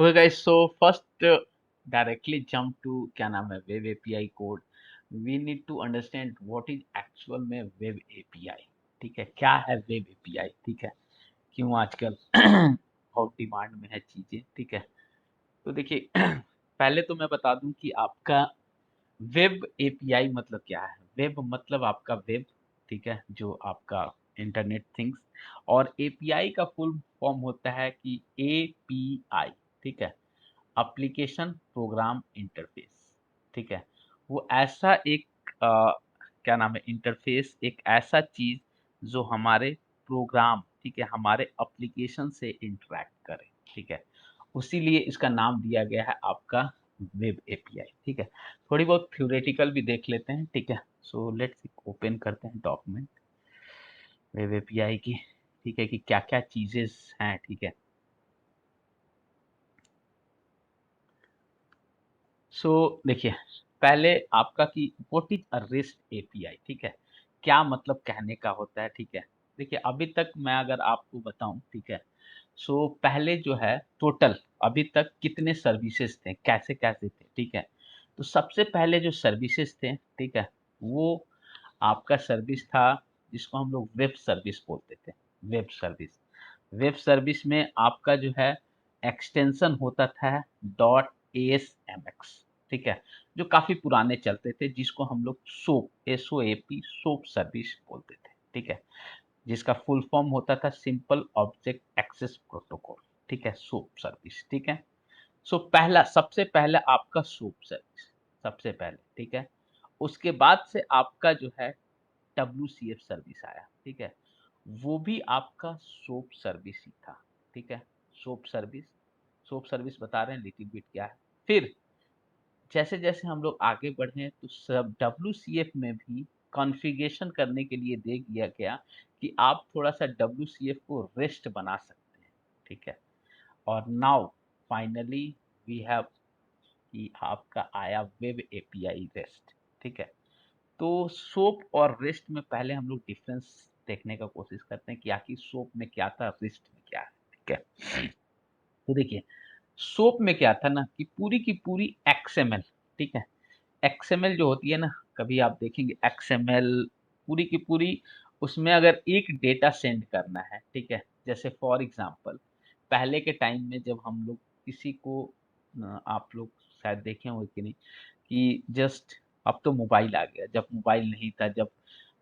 Okay guys, so first directly jump to क्या नाम है web API code. We need to understand what is actual में web API. ठीक है, क्या है वेब एपीआई? ठीक है, क्यों आजकल बहुत डिमांड में है चीजें। ठीक है, तो देखिए पहले तो मैं बता दूं कि आपका वेब एपीआई मतलब क्या है। वेब मतलब आपका वेब, ठीक है, जो आपका इंटरनेट थिंग्स। और एपीआई का फुल फॉर्म होता है कि एपीआई, ठीक है, एप्लीकेशन प्रोग्राम इंटरफेस। ठीक है, वो ऐसा एक क्या नाम है इंटरफेस, एक ऐसा चीज जो हमारे प्रोग्राम, ठीक है, हमारे एप्लीकेशन से इंटरेक्ट करे। ठीक है, उसीलिए इसका नाम दिया गया है आपका वेब एपीआई। ठीक है, थोड़ी बहुत थ्योरेटिकल भी देख लेते हैं। ठीक है, सो लेट्स ओपन करते हैं डॉक्यूमेंट वेब एपीआई की। ठीक है, कि क्या क्या चीजें हैं। ठीक है, सो देखिए पहले आपका कि what is a rest API. ठीक है, क्या मतलब कहने का होता है। ठीक है, देखिए अभी तक मैं अगर आपको बताऊं, ठीक है, सो पहले जो है टोटल अभी तक कितने सर्विसेज थे, कैसे कैसे थे। ठीक है, तो सबसे पहले जो सर्विसेज थे, ठीक है, वो आपका सर्विस था जिसको हम लोग वेब सर्विस बोलते थे। वेब सर्विस, वेब सर्विस में आपका जो है एक्सटेंशन होता था डॉट एस एम एक्स। ठीक है, जो काफी पुराने चलते थे, जिसको हम लोग SOAP S O A P SOAP service बोलते थे। ठीक है, जिसका फुल फॉर्म होता था सिंपल ऑब्जेक्ट एक्सेस प्रोटोकॉल। ठीक है, सोप सर्विस। ठीक है, सो पहला सबसे पहले आपका सोप सर्विस, सबसे पहले। ठीक है, उसके बाद से आपका जो है डब्ल्यूसीएफ सर्विस आया। ठीक है, वो भी आपका सोप सर्विस ही था। ठीक है, सोप सर्विस, सोप सर्विस बता रहे हैं लिटिल बिट क्या है। फिर जैसे जैसे हम लोग आगे बढ़े तो सब डब्ल्यूसीएफ में भी कॉन्फ़िगरेशन करने के लिए दे दिया गया कि आप थोड़ा सा डब्ल्यूसीएफ को रेस्ट बना सकते हैं। ठीक है, और नाउ फाइनली वी हैव कि आपका आया वेब एपीआई रेस्ट। ठीक है, तो सोप और रेस्ट में पहले हम लोग डिफरेंस देखने का कोशिश करते हैं कि आखिर सोप में क्या था, रेस्ट में क्या है। ठीक है, तो देखिए सोप में क्या था ना कि पूरी की पूरी एक्सएमएल। ठीक है, एक्सएमएल जो होती है ना, कभी आप देखेंगे एक्सएमएल पूरी की पूरी, उसमें अगर एक डेटा सेंड करना है, ठीक है, जैसे फॉर एग्जांपल पहले के टाइम में जब हम लोग किसी को आप लोग शायद देखे होंगे कि नहीं, कि जस्ट अब तो मोबाइल आ गया, जब मोबाइल नहीं था, जब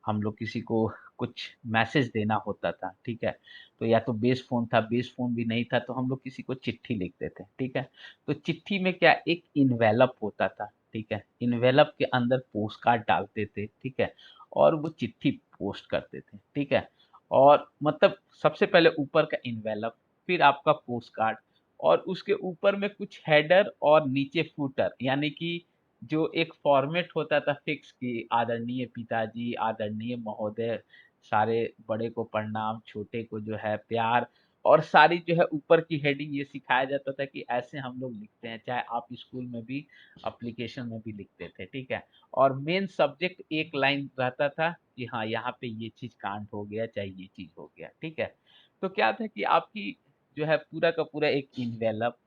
हम लोग किसी को कुछ मैसेज देना होता था। ठीक है, तो या तो बेस फ़ोन था, बेस फ़ोन भी नहीं था तो हम लोग किसी को चिट्ठी लिखते थे। ठीक है, तो चिट्ठी में क्या एक इन्वेलप होता था। ठीक है, इन्वेलप के अंदर पोस्ट कार्ड डालते थे। ठीक है, और वो चिट्ठी पोस्ट करते थे। ठीक है, और मतलब सबसे पहले ऊपर का इन्वेलप, फिर आपका पोस्ट कार्ड, और उसके ऊपर में कुछ हेडर और नीचे फूटर, यानी कि जो एक फॉर्मेट होता था फिक्स कि आदरणीय पिताजी, आदरणीय महोदय, सारे बड़े को प्रणाम, छोटे को जो है प्यार, और सारी जो है ऊपर की हेडिंग ये सिखाया जाता था कि ऐसे हम लोग लिखते हैं, चाहे आप स्कूल में भी एप्लीकेशन में भी लिखते थे। ठीक है, और मेन सब्जेक्ट एक लाइन रहता था कि हाँ यहाँ पे ये चीज कांड हो गया, चाहे ये चीज हो गया। ठीक है, तो क्या था कि आपकी जो है पूरा का पूरा एक इन्वेलप,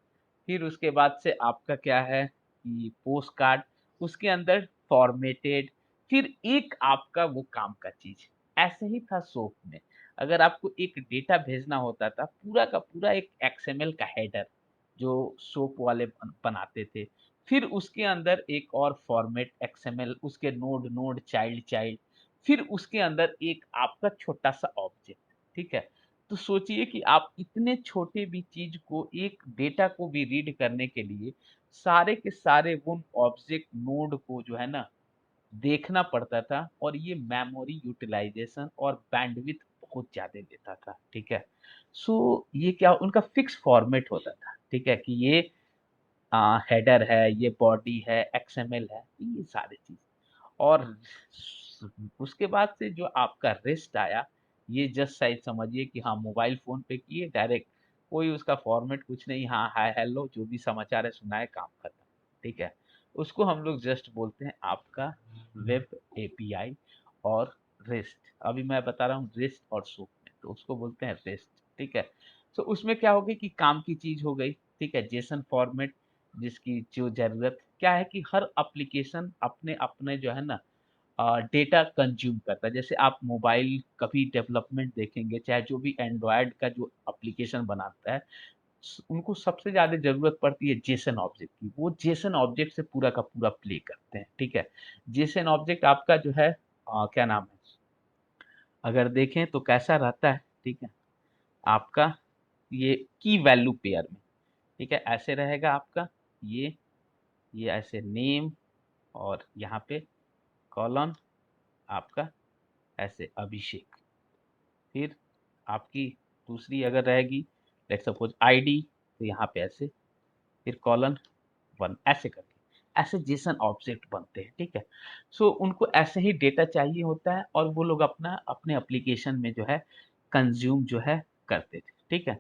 फिर उसके बाद से आपका क्या है कि पोस्ट कार्ड, उसके अंदर फॉर्मेटेड, फिर एक आपका वो काम का चीज। ऐसे ही था सोप में, अगर आपको एक डेटा भेजना होता था, पूरा का पूरा एक एक्सएमएल का हेडर जो सोप वाले बनाते थे, फिर उसके अंदर एक और फॉर्मेट एक्सएमएल, उसके नोड नोड चाइल्ड चाइल्ड, फिर उसके अंदर एक आपका छोटा सा ऑब्जेक्ट। ठीक है, तो सोचिए कि आप इतने छोटे भी चीज को, एक डेटा को भी रीड करने के लिए सारे के सारे उन ऑब्जेक्ट नोड को जो है ना देखना पड़ता था, और ये मेमोरी यूटिलाइजेशन और बैंडविड्थ बहुत ज़्यादा लेता था। ठीक है, सो ये क्या उनका फिक्स फॉर्मेट होता था। ठीक है, कि ये हेडर है, ये बॉडी है, एक्सएमएल है, ये सारी चीज। और उसके बाद से जो आपका रेस्ट आया, ये जस्ट साइज समझिए कि हाँ मोबाइल फोन पे किए डायरेक्ट, कोई उसका फॉर्मेट कुछ नहीं, हाँ हाय हेलो जो भी समाचार है सुनाए, काम खत्म। ठीक है, उसको हम लोग जस्ट बोलते हैं आपका वेब एपीआई और रेस्ट। अभी मैं बता रहा हूँ रेस्ट और सोप में, तो उसको बोलते हैं रेस्ट। ठीक है, तो उसमें क्या हो गई कि काम की चीज हो गई। ठीक है? जेसन फॉर्मेट जिसकी जो ज़रूरत क्या है कि हर एप्लीकेशन अपने-अपने जो है ना डेटा कंज़्यूम करता है। जैसे आप मोबाइल कभी डेवलपमेंट देखेंगे, चाहे जो भी एंड्रॉयड का जो एप्लीकेशन बनाता है, उनको सबसे ज़्यादा ज़रूरत पड़ती है जेसन ऑब्जेक्ट की। वो जेसन ऑब्जेक्ट से पूरा का पूरा प्ले करते हैं, ठीक है? जेसन ऑब्जेक्ट आपका जो है क्या नाम है, अगर देखें तो कैसा रहता है, ठीक है? आपका ये की वैल्यू पेयर में, ठीक है? ऐसे रहेगा आपका ये, ये ऐसे नेम और यहाँ पे कॉलन आपका ऐसे अभिषेक। फिर आपकी दूसरी अगर रहेगी लेट्स सपोज़ आईडी, तो यहाँ पे ऐसे, फिर कॉलन 1 ऐसे करके, ऐसे जेसन ऑब्जेक्ट बनते हैं, ठीक है? सो उनको ऐसे ही डेटा चाहिए होता है और वो लोग अपना अपने एप्लीकेशन में जो है कंज़्यूम जो है करते थे, ठीक है?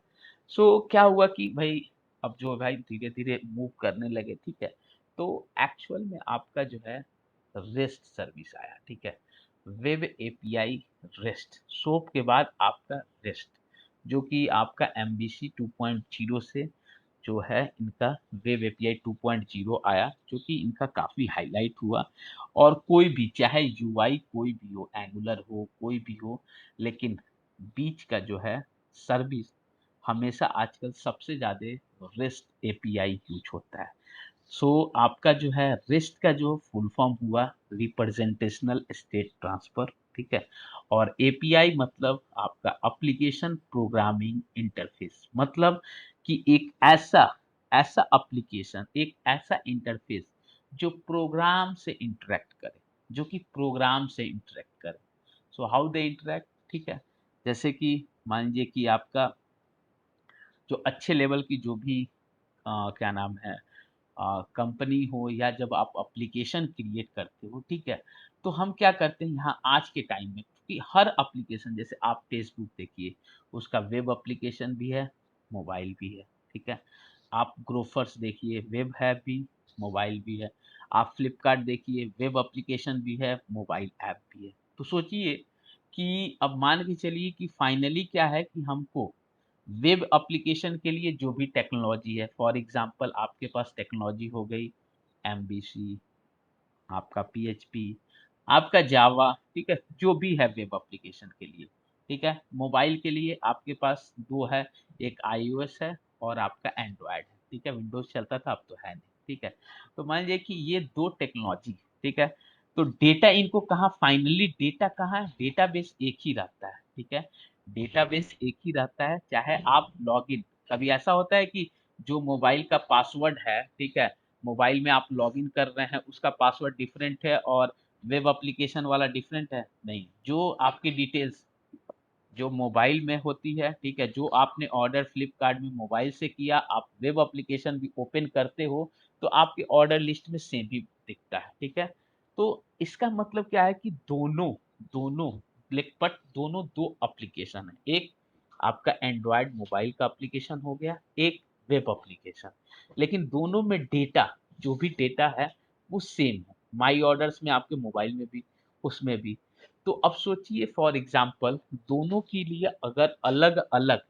सो क्या हुआ कि भई अब जो भाई धीरे-धीरे मूव करने लगे, ठीक है? तो एक्चुअल में आपका जो है रेस्ट सर्विस आया, ठीक है? वेब एपीआई रेस्ट, सोप के बाद आपका रेस्ट, जो कि आपका एमवीसी 2.0 से जो है इनका वेब एपीआई 2.0 आया, जो कि इनका काफ़ी हाइलाइट हुआ और कोई भी चाहे यूआई कोई भी हो, एंगुलर हो, कोई भी हो, लेकिन बीच का जो है सर्विस हमेशा आजकल सबसे ज़्यादा रेस्ट एपीआई यूज़ होता है। सो आपका जो है रिस्ट का जो फुल फॉर्म हुआ रिप्रेजेंटेशनल स्टेट ट्रांसफर, ठीक है? और एपीआई मतलब आपका एप्लीकेशन प्रोग्रामिंग इंटरफेस, मतलब कि एक ऐसा ऐसा एप्लीकेशन, एक ऐसा इंटरफेस जो प्रोग्राम से इंटरेक्ट करे, जो कि प्रोग्राम से इंटरेक्ट करे। सो हाउ दे इंटरेक्ट, ठीक है? जैसे कि मान लीजिए कि आपका जो अच्छे लेवल की जो भी क्या नाम है कंपनी हो या जब आप एप्लीकेशन क्रिएट करते हो, ठीक है? तो हम क्या करते हैं यहाँ आज के टाइम में कि हर एप्लीकेशन जैसे आप फेसबुक देखिए, उसका वेब एप्लीकेशन भी है, मोबाइल भी है, ठीक है? आप ग्रोफर्स देखिए, वेब है भी, मोबाइल भी है। आप फ्लिपकार्ट देखिए, वेब एप्लीकेशन भी है, मोबाइल ऐप भी है। तो सोचिए कि अब मान के चलिए कि फाइनली क्या है कि हमको वेब एप्लीकेशन के लिए जो भी टेक्नोलॉजी है, फॉर एग्ज़ाम्पल आपके पास टेक्नोलॉजी हो गई एमवीसी, आपका पीएचपी, आपका जावा, ठीक है? जो भी है वेब एप्लीकेशन के लिए, ठीक है? मोबाइल के लिए आपके पास 2 है, एक आईओएस है और आपका एंड्रॉयड है, ठीक है? विंडोज़ चलता था, अब तो है नहीं, ठीक है? तो मान लीजिए कि ये 2 टेक्नोलॉजी, ठीक है? तो डेटा इनको कहाँ फाइनली डेटा कहाँ है? डेटाबेस एक ही रहता है, ठीक है? डेटाबेस एक ही रहता है, चाहे आप लॉगिन कभी ऐसा होता है कि जो मोबाइल का पासवर्ड है, ठीक है? मोबाइल में आप लॉगिन कर रहे हैं, उसका पासवर्ड डिफरेंट है और वेब एप्लीकेशन वाला डिफरेंट है? नहीं, जो आपकी डिटेल्स जो मोबाइल में होती है, ठीक है? जो आपने ऑर्डर फ्लिपकार्ट में मोबाइल से किया, आप वेब एप्लीकेशन भी ओपन करते हो, तो आपके ऑर्डर लिस्ट में सेम ही दिखता है, ठीक है? तो इसका मतलब क्या है कि दोनों बट दोनों 2 एप्लीकेशन हैं। एक आपका एंड्रॉयड मोबाइल का एप्लीकेशन हो गया, एक वेब एप्लीकेशन। लेकिन दोनों में डेटा, जो भी डेटा है, वो सेम है। माई ऑर्डर्स में आपके मोबाइल में भी, उसमें भी। तो अब सोचिए फॉर एग्जांपल दोनों के लिए अगर अलग-अलग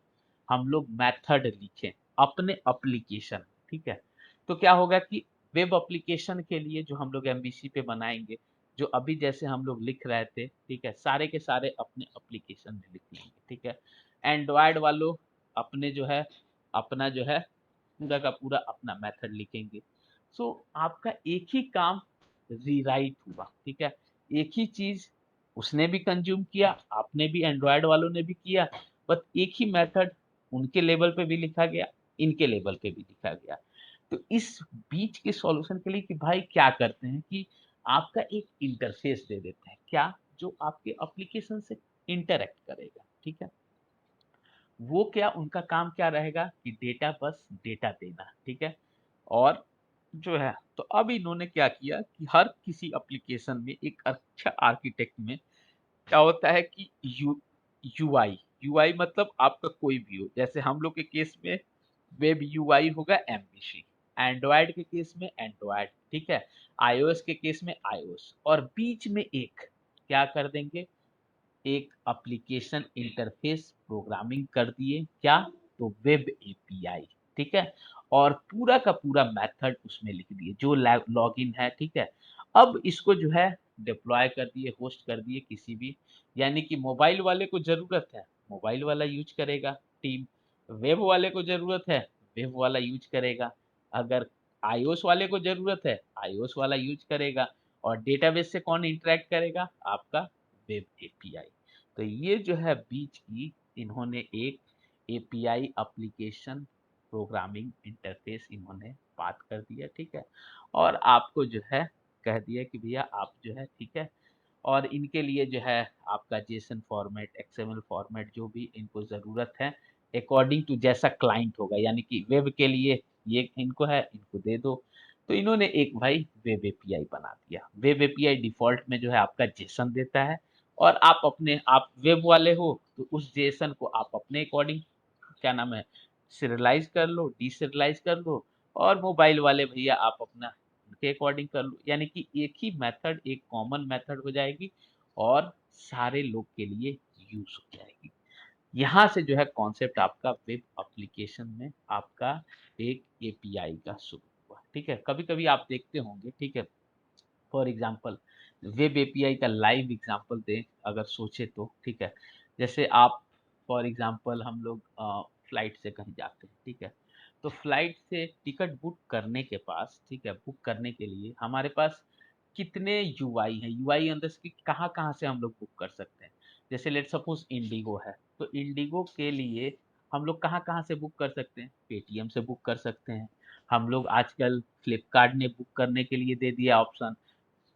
हम लोग मेथड लिखें अपने एप्लीकेशन, ठीक है? तो क्या होगा कि वेब एप्लीकेशन के लिए जो हम लोग एमवीसी पे बनाएँगे, जो अभी जैसे हम लोग लिख रहे थे, ठीक है? सारे के सारे अपने एप्लीकेशन में लिख लेंगे, ठीक है? एंड्रॉयड वालों अपने जो है अपना जो है पूरा का पूरा अपना मेथड लिखेंगे। सो आपका एक ही काम रीराइट हुआ, ठीक है? एक ही चीज़ उसने भी कंज़्यूम किया, आपने भी एंड्रॉयड वालों ने भी किया, बट एक ही मेथड उनके लेवल पे भी लिखा गया, इनके लेवल पे भी लिखा गया। तो इस बीच के सॉल्यूशन के लिए कि भाई क्या करते हैं कि आपका एक इंटरफ़ेस दे देते हैं। क्या? जो आपके एप्लीकेशन से इंटरैक्ट करेगा, ठीक है? वो क्या उनका काम क्या रहेगा कि डेटा बस डेटा देना, ठीक है? और जो है तो अब इन्होंने क्या किया कि हर किसी एप्लीकेशन में एक अच्छा आर्किटेक्ट में क्या होता है कि यूआई यूआई मतलब आपका कोई भी हो, जैसे हम लोग के केस में वेब यूआई होगा एमवीसी, एंड्रॉयड के केस में एंड्रॉयड, ठीक है? आईओएस के केस में आईओएस और बीच में एक क्या कर देंगे एक एप्लीकेशन इंटरफेस प्रोग्रामिंग कर दिए क्या? तो वेब एपीआई। ठीक है? और पूरा का पूरा मेथड उसमें लिख दिए, जो लॉगिन है, ठीक है? अब इसको जो है डिप्लॉय कर दिए, होस्ट कर दिए किसी भी, यानी कि मोबाइल वाले को ज़रूरत है, मोबाइल वाला यूज़ करेगा टीम, वेब वाले को ज़रूरत है, वेब वाला यूज़ करेगा, अगर आईओएस वाले को ज़रूरत है, आईओएस वाला यूज़ करेगा और डेटाबेस से कौन इंटरैक्ट करेगा? आपका वेब एपीआई। तो ये जो है बीच की इन्होंने एक एपीआई एप्लीकेशन प्रोग्रामिंग इंटरफ़ेस इन्होंने बात कर दिया, ठीक है? और आपको जो है कह दिया कि भैया आप जो है, ठीक है? और इनके लिए जो है आपका जेसन फॉर्मेट, एक्सएमएल फॉर्मेट जो भी इनको ज़रूरत है, अकॉर्डिंग टू जैसा क्लाइंट होगा, यानी कि वेब के लिए ये इनको है, इनको दे दो। तो इन्होंने एक भाई वेब एपीआई बना दिया। वेब एपीआई डिफ़ॉल्ट में जो है आपका जेसन देता है और आप वेब वाले हो, तो उस जेसन को आप अपने अकॉर्डिंग क्या नाम है, सीरियलाइज़ कर लो, डीसीरियलाइज़ कर लो और मोबाइल वाले भैया आप अपना उनके अकॉर्डिंग कर लो। यानी कि एक ही मेथड, एक कॉमन मेथड हो जाएगी और सारे लोग के लिए यूज़ हो जाएगी। यहाँ से जो है कॉन्सेप्ट आपका वेब एप्लीकेशन में आपका एक एपीआई का शुरू हुआ, ठीक है? कभी-कभी आप देखते होंगे, ठीक है? फॉर एग्ज़ाम्पल वेब एपीआई का लाइव एग्ज़ाम्पल दें अगर सोचे तो, ठीक है? जैसे आप फॉर एग्ज़ाम्पल हम लोग फ्लाइट से कहीं जाते हैं, ठीक है? तो फ्लाइट से टिकट बुक करने के पास, ठीक है? बुक करने के लिए हमारे पास कितने यूआई हैं, यूआई इन द सेंस कि कहाँ-कहाँ से हम लोग बुक कर सकते हैं। जैसे लेट्स सपोज़ इंडिगो है, तो इंडिगो के लिए हम लोग कहाँ-कहाँ से बुक कर सकते हैं? पेटीएम से बुक कर सकते हैं। हम लोग आजकल फ्लिपकार्ट ने बुक करने के लिए दे दिया ऑप्शन।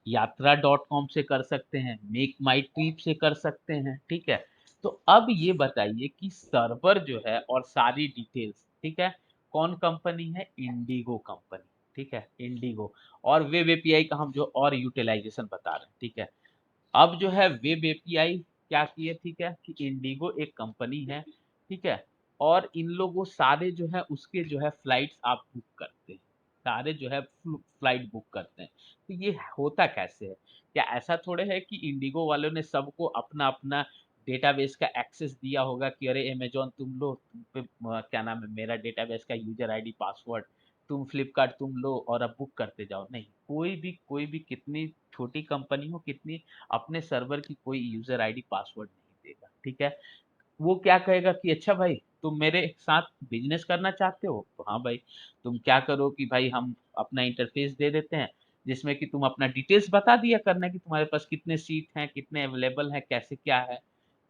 यात्रा डॉट कॉम से कर सकते हैं, मेक माई ट्रिप से कर सकते हैं, ठीक है? तो अब ये बताइए कि सर्वर जो है और सारी डिटेल्स, ठीक है? कौन कंपनी है? इंडिगो कंपनी, ठीक है? इंडिगो और वेब एपीआई का हम जो और यूटिलाइज़ेशन बता रहे हैं, ठीक है? अब जो है वेब एपीआई क्या किए, ठीक है? कि इंडिगो एक कंपनी है, ठीक है? और इन लोगों सारे जो है उसके जो है फ्लाइट्स आप बुक करते हैं, सारे जो है फ्लाइट बुक करते हैं। तो ये होता कैसे है? क्या ऐसा थोड़े है कि इंडिगो वालों ने सबको अपना-अपना डेटाबेस का एक्सेस दिया होगा कि अरे अमेज़न तुम लो, तुम पे क्या नाम है मेरा डेटाबेस का यूज़र आईडी पासवर्ड, तुम फ्लिपकार्ट तुम लो और अब बुक करते जाओ। नहीं, कोई भी कितनी छोटी कंपनी हो, कितनी अपने सर्वर की कोई यूज़र आईडी पासवर्ड नहीं देगा, ठीक है? वो क्या कहेगा कि अच्छा भाई तुम मेरे साथ बिज़नेस करना चाहते हो? तो हाँ भाई, तुम क्या करो कि भाई हम अपना इंटरफ़ेस दे देते हैं, जिसमें कि तुम अपना डिटेल्स बता दिया करना कि तुम्हारे पास कितने सीट हैं, कितने अवेलेबल हैं, कैसे क्या है।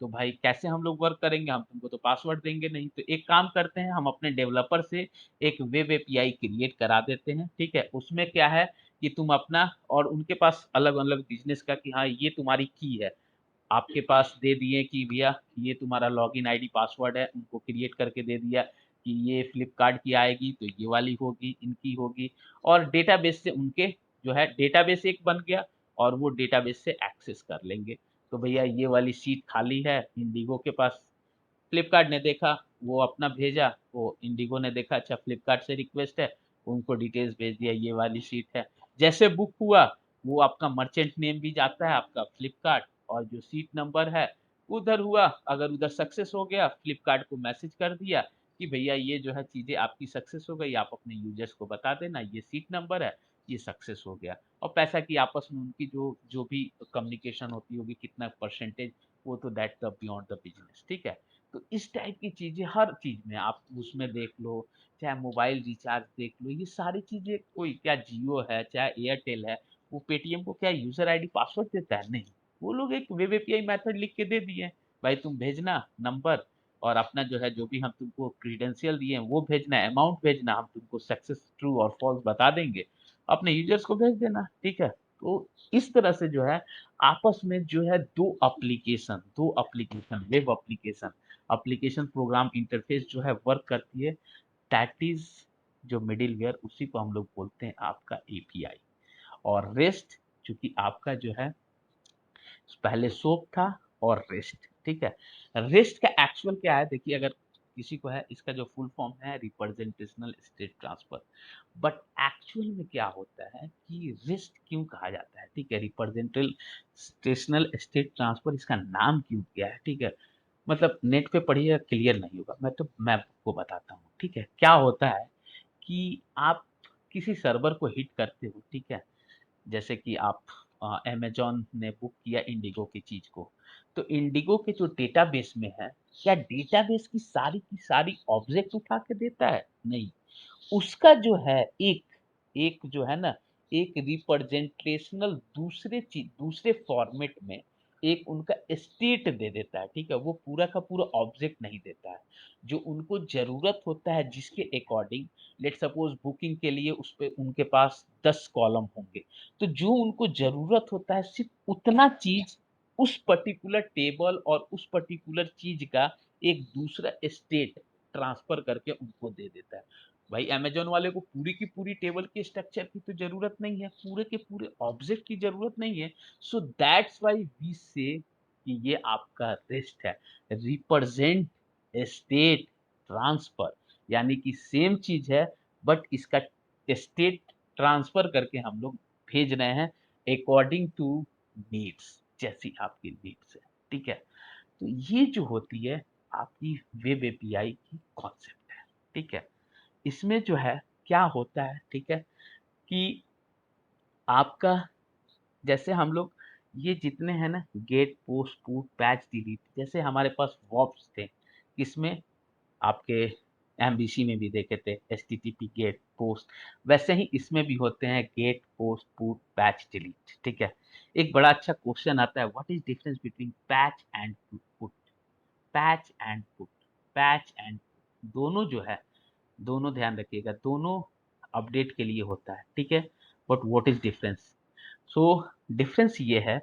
तो भाई कैसे हम लोग वर्क करेंगे? हम तुमको तो पासवर्ड देंगे नहीं। तो एक काम करते हैं हम अपने डेवलपर से एक वेब एपीआई क्रिएट करा देते हैं, ठीक है? उसमें क्या है कि तुम अपना और उनके पास अलग-अलग बिज़नेस का कि हाँ, ये तुम्हारी की है। आपके पास दे दिए कि भैया ये तुम्हारा लॉगिन आईडी पासवर्ड है, उनको क्रिएट करके दे दिया कि ये फ्लिपकार्ट की आएगी तो ये वाली होगी, इनकी होगी और डेटाबेस से उनके जो है डेटाबेस एक बन गया और वो डेटाबेस से एक्सेस कर लेंगे। तो भैया ये वाली सीट खाली है इंडिगो के पास, फ्लिपकार्ट ने देखा, वो अपना भेजा, वो इंडिगो ने देखा अच्छा फ्लिपकार्ट से रिक्वेस्ट है, उनको डिटेल्स भेज दिया ये वाली सीट है। जैसे बुक हुआ, वो आपका मर्चेंट नेम भी जाता है आपका फ्लिपकार्ट और जो सीट नंबर है, उधर हुआ, अगर उधर सक्सेस हो गया, फ्लिपकार्ट को मैसेज कर दिया कि भैया ये जो है चीज़ें आपकी सक्सेस हो गई, आप अपने यूज़र्स को बता देना, ये सीट नंबर है, ये सक्सेस हो गया। और पैसा की आपस में उनकी जो जो भी कम्युनिकेशन होती होगी, कितना परसेंटेज, वो तो that's the beyond the business, ठीक है? तो इस टाइप की चीज़ें हर चीज़ में आप उसमें देख लो, चाहे मोबाइल रिचार्ज देख लो, ये सारी चीज़ें कोई क्या जियो है, चाहे एयरटेल है, वो पेटीएम को क्या यूज़र आईडी पासवर्ड देता है? नहीं। वो लोग एक वेब एपीआई मेथड लिख के दे दिए हैं, भाई तुम भेजना नंबर और अपना जो है जो भी हम तुमको क्रेडेंशियल दिए हैं वो भेजना है, अमाउंट भेजना, हम तुमको सक्सेस ट्रू और फॉल्स बता देंगे, अपने यूज़र्स को भेज देना, ठीक है? तो इस तरह से जो है आपस में जो है 2 application web application program interface जो है वर्क करती है, दैट इज़ जो मिडलवेयर उसी को हम लोग बोलते हैं आपका एपीआई और रेस्ट चूँकि आपका जो है पहले सोप था और रेस्ट, ठीक है? रेस्ट का एक्चुअल क्या है देखिए अगर किसी को है इसका जो फुल फॉर्म है representational state transfer. But actual में क्या होता है कि रेस्ट क्यों कहा जाता है, ठीक है? रिप्रेजेंटेशनल स्टेट ट्रांसफर इसका नाम क्यों किया है, ठीक है? मतलब नेट पे पढ़िएगा क्लियर नहीं होगा, मैं आपको बताता हूँ, ठीक है? क्या होता है कि आप किसी सर्वर को हिट करते हो, ठीक है? जैसे कि आप अमेज़न ने बुक किया इंडिगो की चीज़ को, तो इंडिगो के जो डेटाबेस में है, क्या डेटाबेस की सारी ऑब्जेक्ट उठा के देता है? नहीं। उसका जो है एक जो है ना, एक रिप्रेजेंटेशनल दूसरे फॉर्मेट में एक उनका स्टेट दे देता है, ठीक है? वो पूरा का पूरा ऑब्जेक्ट नहीं देता है। जो उनको ज़रूरत होता है जिसके अकॉर्डिंग, लेट्स सपोज़ बुकिंग के लिए उसपे उनके पास 10 कॉलम होंगे। तो जो उनको ज़रूरत होता है सिर्फ़ उतना चीज़ उस पर्टिकुलर टेबल और उस पर्टिकुलर चीज़ का एक दूसरा स्टेट ट्रांसफ़र करके उनको दे देता है। भाई अमेज़न वाले को पूरी की पूरी टेबल के स्ट्रक्चर की तो ज़रूरत नहीं है, पूरे के पूरे ऑब्जेक्ट की ज़रूरत नहीं है। सो दैट्स व्हाई वी से कि ये आपका रेस्ट है। रिप्रेजेंट स्टेट ट्रांसफर, यानी कि सेम चीज़ है बट इसका स्टेट ट्रांसफर करके हम लोग भेज रहे हैं अकॉर्डिंग टू नीड्स, जैसी आपकी नीड्स है, ठीक है? तो ये जो होती है आपकी वेब एपीआई की कॉन्सेप्ट है, ठीक है? इसमें जो है क्या होता है, ठीक है, कि आपका जैसे हम लोग ये जितने हैं ना get, post, put, patch, delete, जैसे हमारे पास वर्ब्स थे, किसमें? आपके एमवीसी में भी देखे थे एचटीटीपी गेट, पोस्ट, वैसे ही इसमें भी होते हैं get, post, put, patch, delete, ठीक है? एक बड़ा अच्छा क्वेश्चन आता है, what is difference between patch and put? Patch and put, patch and दोनों जो है, दोनों ध्यान रखिएगा, दोनों अपडेट के लिए होता है, ठीक है? But what is difference? So difference ये है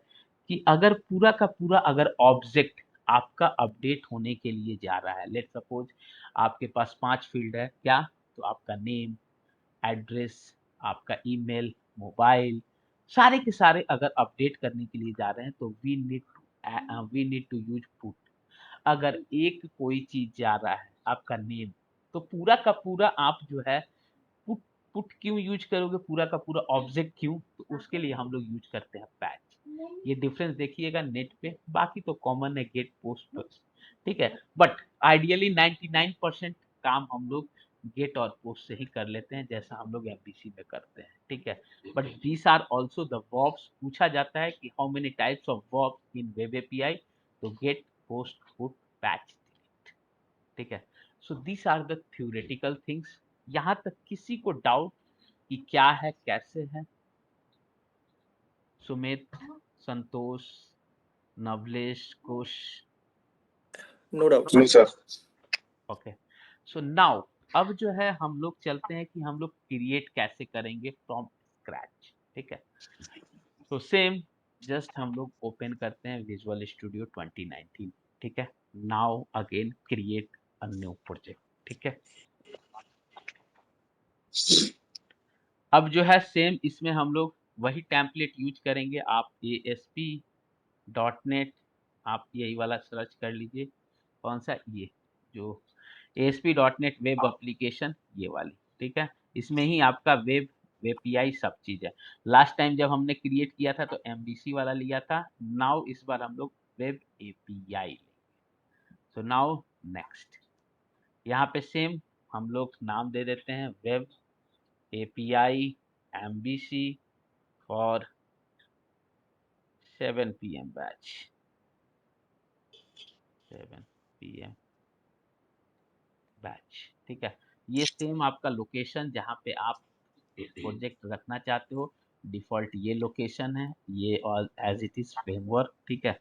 कि अगर पूरा का पूरा अगर ऑब्जेक्ट आपका अपडेट होने के लिए जा रहा है, लेट्स सपोज आपके पास 5 फील्ड है, क्या? तो आपका नेम, एड्रेस, आपका ईमेल, मोबाइल, सारे के सारे अगर अपडेट करने के लिए जा रहे हैं तो we need to use put. अगर एक कोई चीज़ जा रहा है, आपका नेम, तो पूरा का पूरा आप जो है पुट पुट क्यों यूज़ करोगे, पूरा का पूरा ऑब्जेक्ट क्यों? तो उसके लिए हम लोग यूज़ करते हैं पैच। ये डिफरेंस देखिएगा नेट पे, बाकी तो कॉमन है गेट, पोस्ट पे, ठीक है? बट आइडियली 99% काम हम लोग गेट और पोस्ट से ही कर लेते हैं, जैसा हम लोग एमवीसी में करते हैं, ठीक है? But these are also the verbs. पूछा जाता है कि how many types of verbs in web API? तो get, post, put, patch, delete, ठीक है? So these are the theoretical things. यहाँ तक किसी को डाउट कि क्या है, कैसे है? Sumit, Santosh, Navlesh, Kush? No doubt no sir. Okay. So now अब जो है हम लोग चलते हैं कि हम लोग क्रिएट कैसे करेंगे फ्रॉम स्क्रैच, ठीक है? तो सेम जस्ट हम लोग ओपन करते हैं विजुअल स्टूडियो 2019, ठीक है? Now again create a new project, ठीक है? अब जो है सेम इसमें हम लोग वही टेम्पलेट यूज करेंगे। आप ASP डॉट नेट, आप यही वाला सर्च कर लीजिए। कौन सा? ये जो ASP.NET वेब एप्लीकेशन, ये वाली, ठीक है? इसमें ही आपका वेब एपीआई सब चीज़ है। लास्ट टाइम जब हमने क्रिएट किया था तो MVC वाला लिया था, नाउ इस बार हम लोग वेब एपीआई लेंगे। सो नाउ नेक्स्ट, यहाँ पे सेम हम लोग नाम दे देते हैं web API MVC for 7 PM batch, 7 PM batch, ठीक है? ये सेम आपका लोकेशन जहाँ पे आप प्रोजेक्ट रखना चाहते हो, डिफ़ॉल्ट ये लोकेशन है, ये और एज़ इट इज़ फ्रेमवर्क, ठीक है?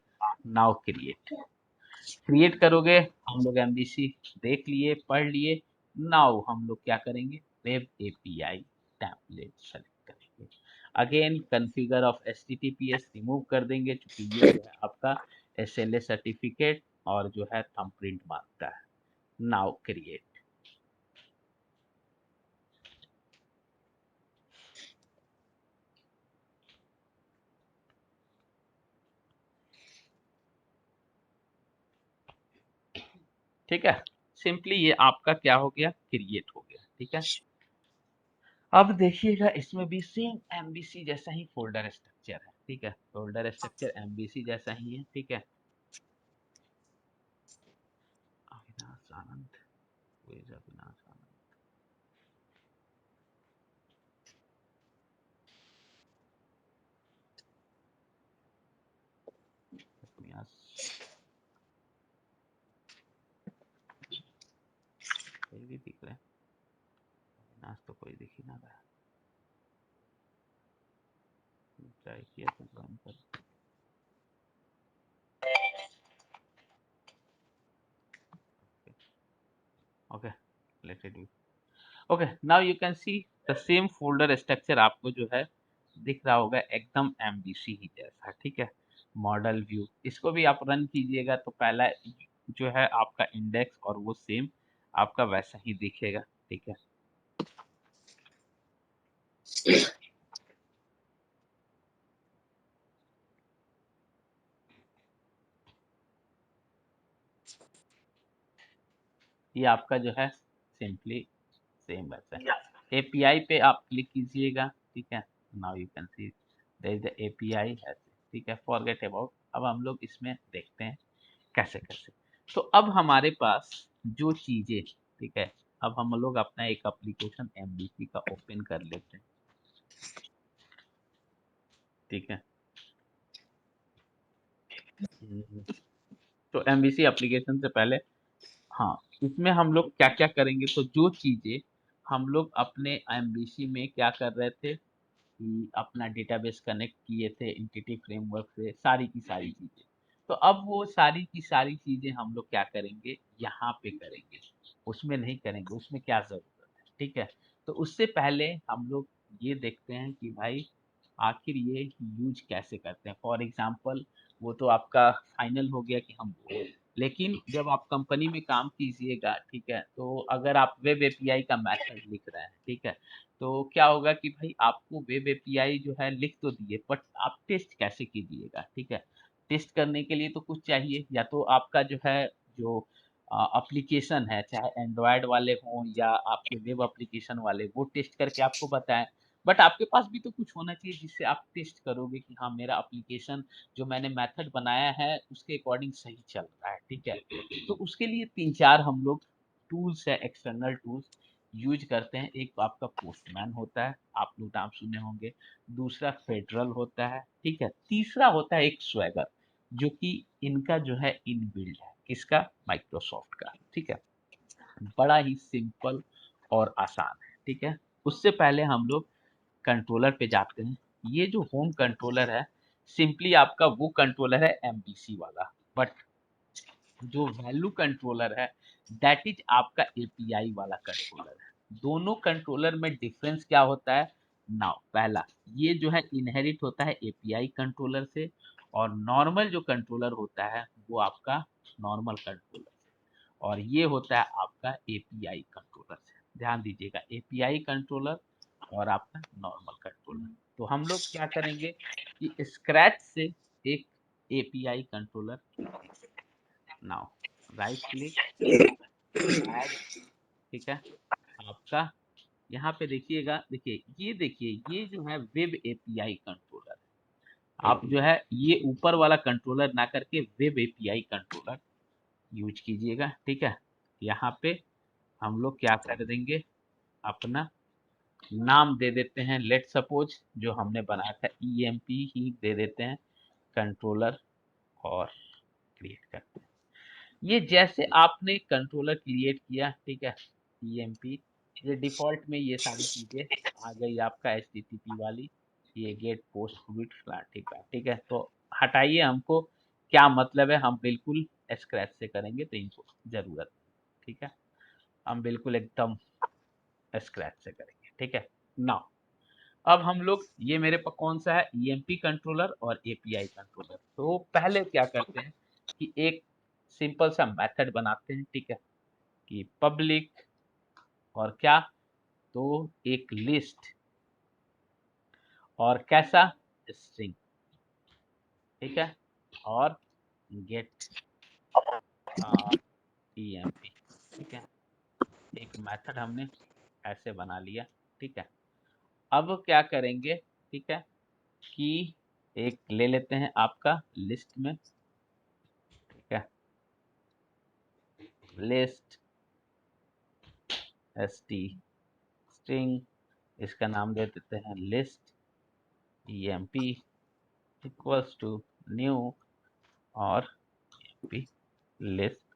नाउ क्रिएट करोगे, हम लोग एमवीसी देख लिए, पढ़ लिए। नाउ हम लोग क्या करेंगे? वेब एपीआई टेम्पलेट सेलेक्ट करेंगे। Again configure of HTTPS remove कर देंगे, क्योंकि ये जो है आपका एसएलए सर्टिफिकेट और जो है थंबप्रिंट मांगता है। नाउ क्रिएट, ठीक है? सिंपली ये आपका क्या हो गया? क्रिएट हो गया, ठीक है? अब देखिएगा इसमें भी सेम एमवीसी जैसा ही फोल्डर स्ट्रक्चर है, ठीक है? फोल्डर स्ट्रक्चर एमवीसी जैसा ही है, ठीक है? आनंद, who is अविनाश आनंद? कोई भी दिख रहा है, अविनाश तो कोई दिख ही ना रहा है। ट्राई किया तो ज्वाइन कर। Okay, let it be. Okay, now you can see the same folder structure आपको जो है दिख रहा होगा, एकदम एमबीसी ही जैसा, ठीक है। मॉडल व्यू, इसको भी आप रन कीजिएगा तो पहला जो है आपका इंडेक्स और वो सेम आपका वैसा ही दिखेगा, ठीक है। ये आपका जो है सिंपली सेम वैसा है। एपीआई पे आप क्लिक कीजिएगा, ठीक है। Now you can see there is the API है, ठीक है। फॉरगेट अबाउट, अब हम लोग इसमें देखते हैं कैसे कैसे। तो अब हमारे पास जो चीजें, ठीक है, अब हम लोग अपना एक एप्लीकेशन एमबीसी का ओपन कर लेते हैं, ठीक है। तो एमबीसी एप्लीकेशन से पहले, हाँ, इसमें हम लोग क्या क्या करेंगे, तो जो चीजें हम लोग अपने एमबीसी में क्या कर रहे थे कि अपना डेटाबेस कनेक्ट किए थे एंटिटी फ्रेमवर्क से, सारी की सारी चीजें, तो अब वो सारी की सारी चीजें हम लोग क्या करेंगे, यहाँ पे करेंगे। उसमें नहीं करेंगे, उसमें क्या जरूरत है, ठीक है। तो उससे पहले हम लोग ये देखते हैं कि भाई आखिर ये यूज कैसे करते हैं। फॉर एग्जाम्पल, वो तो आपका फाइनल हो गया कि हम, लेकिन जब आप कंपनी में काम कीजिएगा, ठीक है, तो अगर आप वेब एपीआई का मेथड लिख रहे हैं, ठीक है, तो क्या होगा कि भाई आपको वेब एपीआई जो है लिख तो दिए, बट आप टेस्ट कैसे कीजिएगा, ठीक है। टेस्ट करने के लिए तो कुछ चाहिए, या तो आपका जो है जो एप्लीकेशन है, चाहे एंड्रॉयड वाले हों या आपके वेब एप्लीकेशन वाले, वो टेस्ट करके आपको बताएं। बट आपके पास भी तो कुछ होना चाहिए जिससे आप टेस्ट करोगे कि हाँ, मेरा एप्लीकेशन जो मैंने मेथड बनाया है उसके अकॉर्डिंग सही चल रहा है, ठीक है। तो उसके लिए 3-4 हम लोग टूल्स है, एक्सटर्नल टूल्स यूज करते हैं। एक आपका पोस्टमैन होता है, आप लोग नाम सुने होंगे। दूसरा फेडरल होता है, ठीक है। तीसरा होता है एक स्वैगर, जो कि इनका जो है इनबिल्ड है, किसका, माइक्रोसॉफ्ट का, ठीक है। बड़ा ही सिंपल और आसान है, ठीक है। उससे पहले हम लोग कंट्रोलर पे जाते हैं। ये जो होम कंट्रोलर है, सिंपली आपका वो कंट्रोलर है एमबीसी वाला, बट जो वैल्यू कंट्रोलर है दैट इज आपका एपीआई वाला कंट्रोलर है। दोनों कंट्रोलर में डिफरेंस क्या होता है। नाउ पहला, ये जो है इनहेरिट होता है एपीआई कंट्रोलर से, और नॉर्मल जो कंट्रोलर होता है वो आपका नॉर्मल कंट्रोलर से, और ये होता है आपका एपीआई कंट्रोलर से। ध्यान दीजिएगा, एपीआई कंट्रोलर और आपका नॉर्मल कंट्रोलर। तो हम लोग क्या करेंगे कि स्क्रैच से एक API controller, now right click, add, ठीक है। आपका यहाँ पे देखिएगा, देखिए ये, देखिए ये जो है वेब एपीआई कंट्रोलर, आप जो है ये ऊपर वाला कंट्रोलर ना करके वेब एपीआई कंट्रोलर यूज कीजिएगा, ठीक है। यहाँ पे हम लोग क्या कर देंगे, अपना नाम दे देते हैं, लेट सपोज जो हमने बनाया था ईएमपी ही दे देते हैं कंट्रोलर, और क्रिएट करते हैं। ये जैसे आपने कंट्रोलर क्रिएट किया, ठीक है, ईएमपी, ये डिफॉल्ट में ये सारी चीजें आ गई आपका एचटीटीपी वाली, ये गेट पोस्ट क्विट फ्लैट, ठीक है। तो हटाइए, हमको क्या मतलब है, हम बिल्कुल स्क्रैच से करेंगे तो इनको जरूरत नहीं, ठीक है। हम बिल्कुल एकदम स्क्रैच से करेंगे, ठीक है। नाउ अब हम लोग, ये मेरे पास कौन सा है, ईएमपी कंट्रोलर और एपीआई कंट्रोलर। तो पहले क्या करते हैं कि एक सिंपल सा मेथड बनाते हैं, ठीक है, कि पब्लिक और क्या, तो एक लिस्ट और कैसा, स्ट्रिंग, ठीक है, और गेट ईएमपी, ठीक है। एक मेथड हमने ऐसे बना लिया, ठीक है। अब क्या करेंगे, ठीक है, कि एक ले लेते हैं आपका लिस्ट में, ठीक है, लिस्ट st स्ट्रिंग, इसका नाम दे देते हैं list emp equals to new और emp लिस्ट,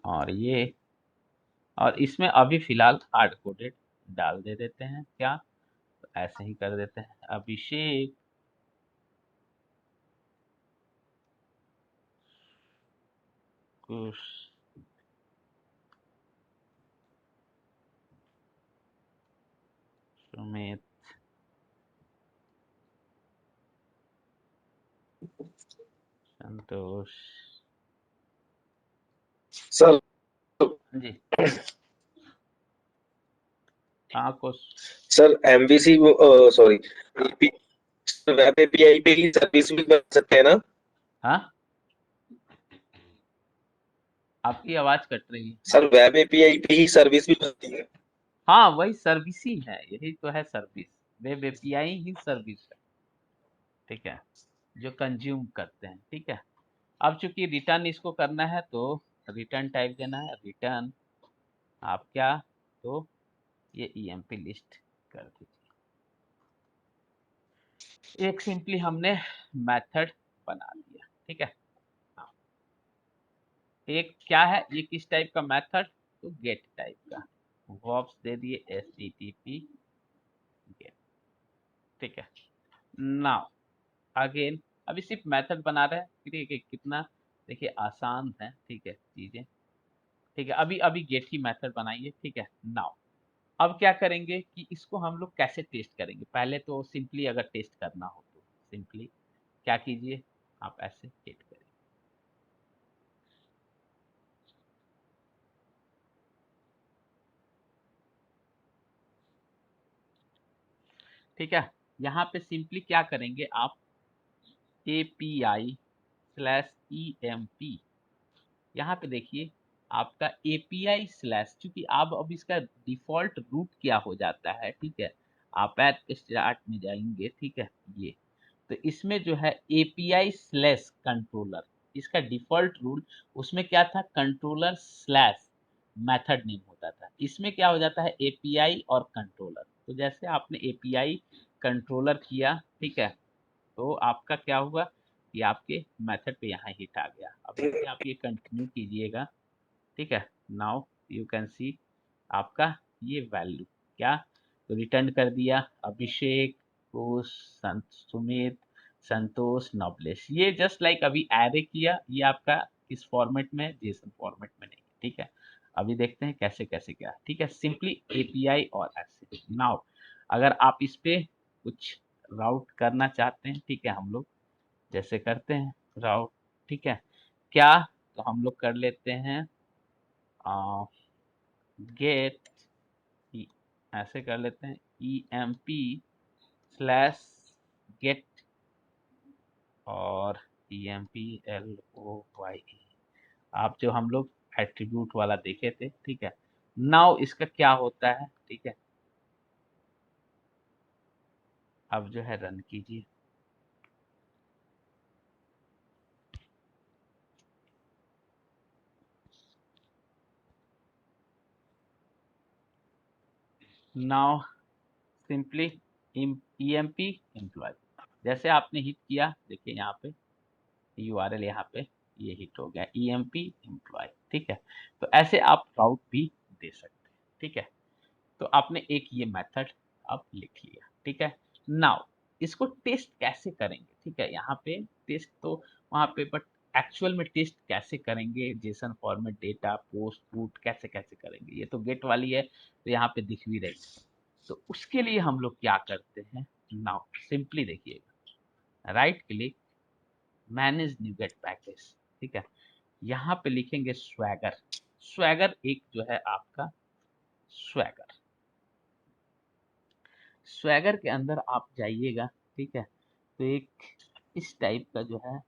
और ये, और इसमें अभी फिलहाल हार्ड कोडेड डाल दे देते हैं। क्या, तो ऐसे ही कर देते हैं अभिषेक कुश सुमित संतोष। सर हाँ जी, हाँ कुछ। Sir MVC sorry web API पे ही सर्विस भी बन सकते हैं ना? हाँ, आपकी आवाज कट रही है। सर वेब एपीआई पे ही सर्विस भी बनती है? हाँ, वही सर्विस ही है, यही तो है सर्विस। वेब एपीआई ही सर्विस है, ठीक है, जो कंज्यूम करते हैं। ठीक है, अब चूंकि रिटर्न इसको करना है तो रिटर्न टाइप देना है, रिटर्न आप क्या, तो ये emp लिस्ट कर दीजिए। एक सिंपली हमने मेथड बना दिया। ठीक है, हाँ। एक क्या है, ये किस टाइप का मेथड, तो गेट टाइप का, वर्ब्स दे दिए http गेट। ठीक है, नाउ अगेन, अभी सिर्फ मेथड बना रहे हैं। देखिए कितना, देखिए आसान है, ठीक है चीजें। ठीक है, अभी अभी गेट ही मेथड बनाइए। ठीक है, नाउ अब क्या करेंगे कि इसको हम लोग कैसे टेस्ट करेंगे। पहले तो सिंपली अगर टेस्ट करना हो तो सिंपली क्या कीजिए, आप ऐसे हिट करिए। ठीक है, यहाँ पे सिंपली क्या करेंगे आप, API/EMP, यहाँ पे देखिए आपका API स्लैश, चूंकि आप अब इसका डिफॉल्ट रूट क्या हो जाता है। ठीक है, आप ऐप स्टार्ट में जाएंगे। ठीक है, ये तो इसमें जो है API स्लैश कंट्रोलर, इसका डिफॉल्ट रूल, उसमें क्या था, कंट्रोलर स्लैश मेथड नेम होता था। इसमें क्या हो जाता है, API और कंट्रोलर। तो जैसे आपने API कंट्रोलर किया, ठीक है, तो आपका क्या हुआ कि आपके मेथड पे यहाँ हिट आ गया। अब जैसे आप ये कंटिन्यू कीजिएगा, ठीक है, नाउ यू कैन सी आपका ये वैल्यू क्या, तो रिटर्न कर दिया अभिषेक घोष, सुमित, संतोष, नवलेश। ये जस्ट लाइक अभी एरे किया, ये आपका इस फॉर्मेट में, जेसन फॉर्मेट में नहीं। ठीक है, अभी देखते हैं कैसे कैसे क्या। ठीक है, सिंपली एपीआई और ऐसे। नाउ अगर आप इस पे कुछ राउट करना चाहते हैं, ठीक है, हम लोग जैसे करते हैं राउट। ठीक है, क्या, तो हम लोग कर लेते हैं गेट, ऐसे कर लेते हैं emp स्लैश गेट और employ, आप जो हम लोग एट्रीब्यूट वाला देखे थे। ठीक है, नाउ इसका क्या होता है। ठीक है, अब जो है रन कीजिए। नाउ सिंपली emp एम्प्लॉय, जैसे आपने हिट किया, देखिए यहाँ पे URL, यहाँ पे ये हिट हो गया emp एम्प्लॉय। ठीक है, तो ऐसे आप राउट भी दे सकते हैं। ठीक है, तो आपने एक ये मेथड अब लिख लिया। ठीक है, नाउ इसको टेस्ट कैसे करेंगे। ठीक है, यहाँ पे टेस्ट तो वहाँ पे, बट एक्चुअल में टेस्ट कैसे करेंगे, JSON format, data, post, put, कैसे कैसे करेंगे, ये तो गेट वाली है तो यहाँ पे दिख भी रही है। तो उसके लिए हम लोग क्या करते हैं, नाउ सिंपली देखिएगा, right click, manage NuGet package. ठीक है, यहाँ पे लिखेंगे स्वैगर। स्वैगर एक जो है आपका स्वैगर, स्वैगर के अंदर आप जाइएगा। ठीक है, तो एक इस टाइप का जो है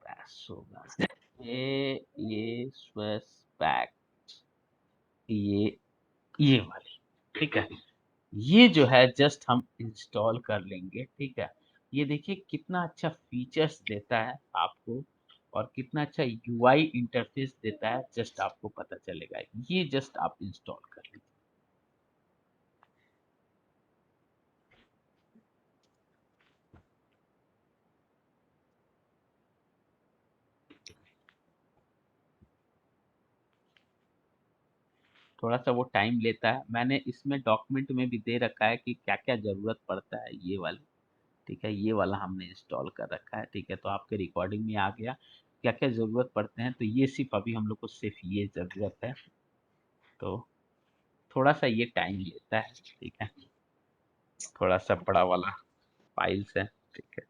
पैस होगा, ये स्वैग, ये वाली। ठीक है, ये जो है जस्ट हम इंस्टॉल कर लेंगे। ठीक है, ये देखिए कितना अच्छा फीचर्स देता है आपको, और कितना अच्छा यूआई इंटरफेस देता है, जस्ट आपको पता चलेगा। ये जस्ट आप इंस्टॉल कर लीजिए। थोड़ा सा वो टाइम लेता है, मैंने इसमें डॉक्यूमेंट में भी दे रखा है कि क्या क्या जरूरत पड़ता है ये वाली। ठीक है, ये वाला हमने इंस्टॉल कर रखा है। ठीक है, तो आपके रिकॉर्डिंग में आ गया क्या क्या जरूरत पड़ते हैं। तो ये सिर्फ अभी हम लोग को सिर्फ ये जरूरत है, तो थोड़ा सा ये टाइम लेता है। ठीक है, थोड़ा सा बड़ा वाला फाइल्स है। ठीक है,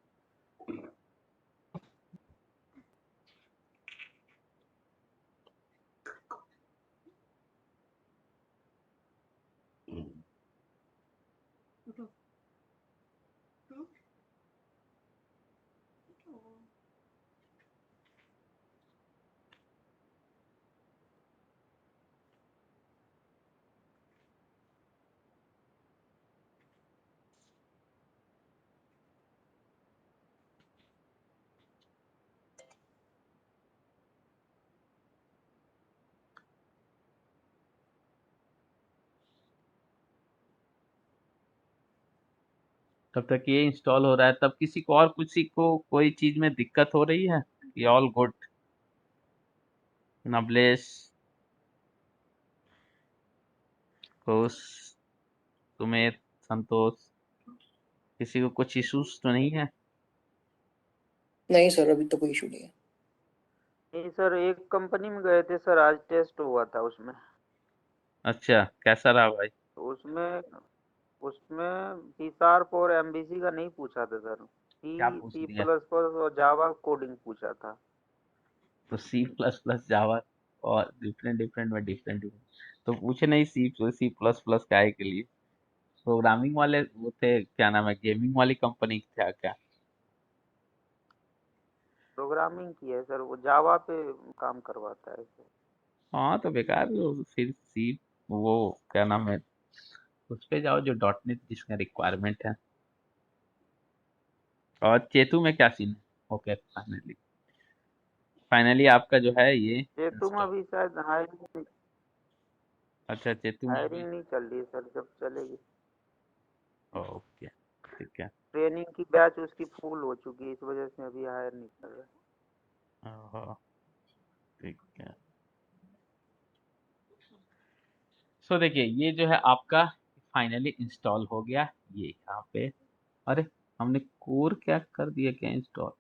तब तक ये इंस्टॉल हो रहा है, तब किसी को कोई चीज में दिक्कत हो रही है? ये ऑल गुड? नबलेश, खुश, सुमित, संतोष, किसी को कुछ इश्यूज तो नहीं है? नहीं सर, अभी तो कोई इशू नहीं है। नहीं सर, एक कंपनी में गए थे सर, आज टेस्ट हुआ था उसमें। अच्छा, कैसा रहा भाई? तो उसमें उसमें सी शार्प और एमबीसी का नहीं पूछा था सर, क्या सी पूछ सी लिया? प्लस प्लस और जावा कोडिंग पूछा था। तो सी प्लस प्लस जावा और डिफरेंट डिफरेंट में डिफरेंट डिफरेंट तो पूछे नहीं? सी प्लस प्लस काय के लिए? प्रोग्रामिंग वाले वो थे, क्या नाम है, गेमिंग वाली कंपनी था क्या? प्रोग्रामिंग की है सर, वो जावा पे काम करवाता है सर। हाँ तो बेकार फिर सी, वो क्या नाम है, उस पे जाओ जो डॉट नेट जिसका रिक्वायरमेंट है। और चेतु में क्या सीन है? ओके, फाइनली फाइनली आपका जो है ये ये तुम इंस्टॉल। अभी शायद हायरिंग अच्छा, चेतु में अभी। हायरिंग नहीं चल रही है सर, जब चलेगी ओके, ठीक है। ट्रेनिंग की बैच उसकी फुल हो चुकी है, इस वजह से अभी हायर नहीं कर रहा। ओहो, ठीक है। सो देखिए, ये जो है आपका फाइनली इंस्टॉल हो गया। ये यहाँ पे, अरे हमने कोर क्या कर दिया क्या इंस्टॉल?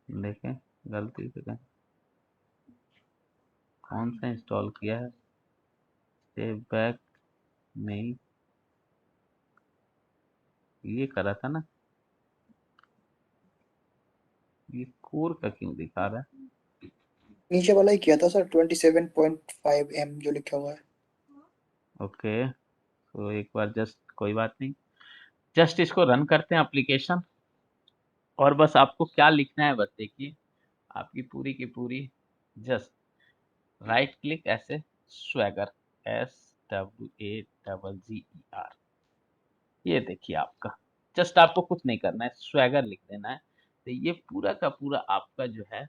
देखें, गलती से कहीं कौन सा इंस्टॉल किया है? सेव बैक, नहीं, ये करा था ना। ये कोर का क्यों दिखा रहा है? नीचे वाला ही किया था सर, 27.5 M जो लिखा हुआ है। ओके, तो एक बार जस्ट, कोई बात नहीं, जस्ट इसको रन करते हैं एप्लीकेशन। और बस आपको क्या लिखना है, बस देखिए, आपकी पूरी की पूरी जस्ट राइट क्लिक ऐसे, स्वैगर, SWAGGER, ये देखिए आपका, जस्ट आपको कुछ नहीं करना है, स्वैगर लिख देना है। तो ये पूरा का पूरा आपका जो है,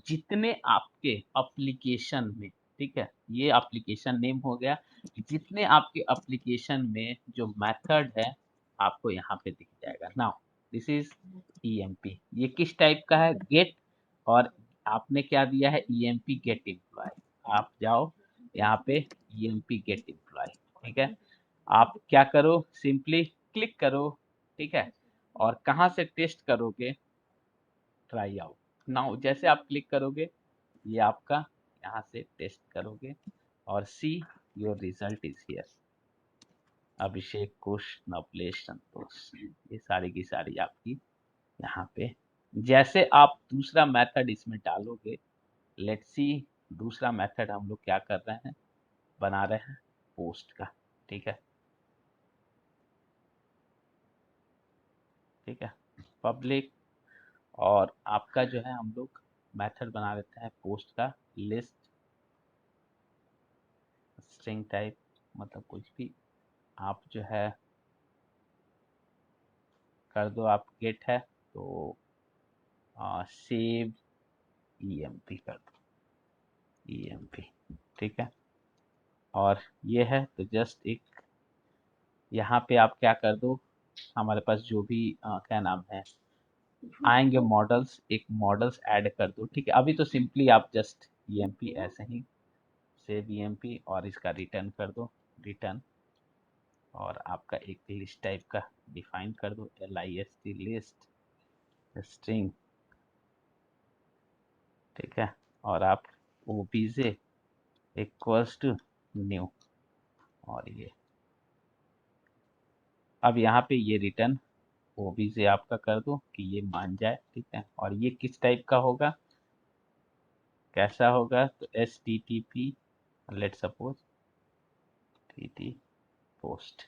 जितने आपके एप्लीकेशन में, ठीक है, ये एप्लीकेशन नेम हो गया, जितने आपके एप्लीकेशन में जो मेथड है आपको यहाँ पे दिख जाएगा। नाउ दिस इज ईएमपी, ये किस टाइप का है, गेट, और आपने क्या दिया है, ईएमपी गेट एम्प्लॉय। आप जाओ यहाँ पे, ईएमपी गेट एम्प्लॉय, ठीक है। आप क्या करो, सिंपली क्लिक करो, ठीक है, और कहाँ से टेस्ट करोगे, ट्राई आउट नाउ, जैसे आप क्लिक करोगे ये आपका यहाँ से टेस्ट करोगे, और see your result is here. Abhishek, Kush, Navlesh, Santosh, ये सारी की सारी आपकी यहाँ पे। जैसे आप दूसरा मेथड इसमें डालोगे, लेट्स सी, दूसरा मेथड हम लोग क्या कर रहे हैं, बना रहे हैं पोस्ट का, ठीक है, ठीक है, पब्लिक, और आपका जो है हम लोग मेथड बना लेते हैं पोस्ट का, लिस्ट स्ट्रिंग टाइप, मतलब कुछ भी आप जो है कर दो, आप गेट है तो सेव EMP कर दो, EMP, ठीक है। और ये है तो जस्ट एक यहाँ पे आप क्या कर दो, हमारे पास जो भी क्या नाम है आएंगे मॉडल्स, एक मॉडल्स ऐड कर दो, ठीक है। अभी तो सिंपली आप जस्ट EMP ऐसे ही सेव EMP और इसका रिटर्न कर दो, रिटर्न, और आपका एक लिस्ट टाइप का डिफाइन कर दो, LIST लिस्ट स्ट्रिंग, ठीक है। और आप obj इक्वल्स टू न्यू, और ये अब यहाँ पे ये रिटर्न obj आपका कर दो कि ये मान जाए, ठीक है। और ये किस टाइप का होगा, कैसा होगा, तो HTTP let suppose TT post,